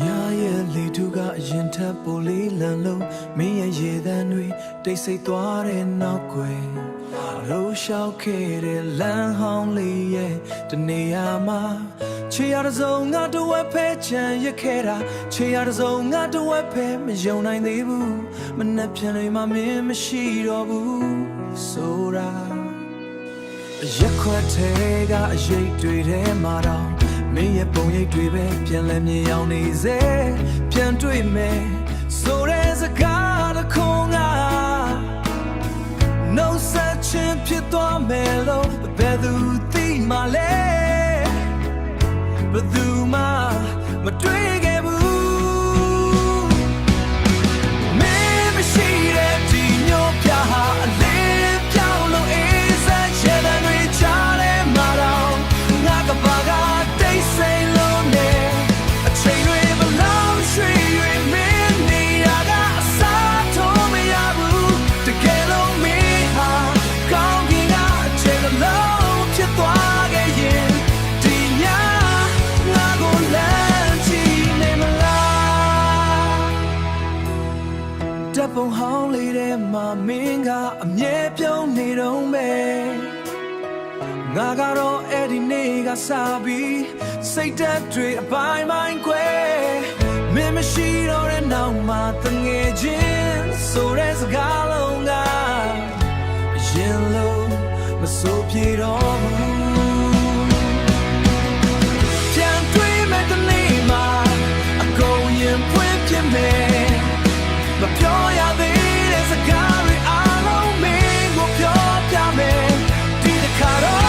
ညာရဲ့လေထုကအရင်ထပ်ပိုလေးလန်လုံးမင်းရဲ့ရေတန်းတွေတိတ်ဆိတ်သွားတဲ့နောက်ွယ်လို့ရှောက်ခဲ့တဲ့လမ်းဟောင်းလေးရဲ့တနေရာမှာချေရတဲ့စုံငါတဝက်ဖဲချန်ရခဲ့တာချေရတဲ့စုံငါတဝက်ဖဲမယုံနိုင်သေးဘူးမနှက်ပြန်တွေမှာမင်းမရှိတော့ဘူးဆိုတာရက်ခွက်ထဲကအရေးတွေထဲမှာတော့မင်းရဲ့ပုံရိပ်တွေပဲပြန်လဲမြင်ရောက်နေစေပြန်တွေ့မယ်ဆိုတဲ့စကားတစ်ခုကနှုတ်ဆက်ခြင်းဖြစ်သွားမယ်လို့ဘယ်သူသိမှလဲဘယ်သူမှမတွေ့ခဲ့ဘူးမင်းမရှိတဲ့ဒီမျိုးပြဟာအလေးပြောင်းလို့အေးစက်ချတဲ့တွေချတဲ့မှာတော့ငါကပါကတိတ်ဆိတ်လို့နေအချိန်တွေဘလောက်ရွှေတွေမင်းနေရကအစားထိုးမရဘူးတကယ်လို့မင်းဟာကောင်းကင်ကအချိန်လုံးဖြစ်သွားခဲ့ရင်ဒီညငါကိုလမ်းကြည့်နေမလားတပ်ပုံဟောင်းလေးထဲမှာမင်းကအမြဲပြုံးနေတော့မယ်ငါကတော့အဲ့ဒီနေ့ကစားပြီးစိတ်ဓာတ်တွေအပိုင်းပိုင်းခွဲမင်းမရှိတော့တဲ့နောက်မှာတငယ်ချင်းဆိုတဲ့စကားလုံးကရင်လုံးမစိုးပြေတော့ဘူးပြန်တွေ့မဲ့တနေ့မှာအကုန်ရင်ဖွင့်ပြမယ်မပြောရသေးတဲ့စကားတွေအားလုံးမင်းကိုပြောပြမယ်ဒီတစ်ခါတော့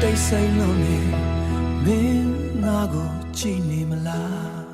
တိတ်ဆိတ်လို့နေမင်းငါကိုကြည့်နေမလား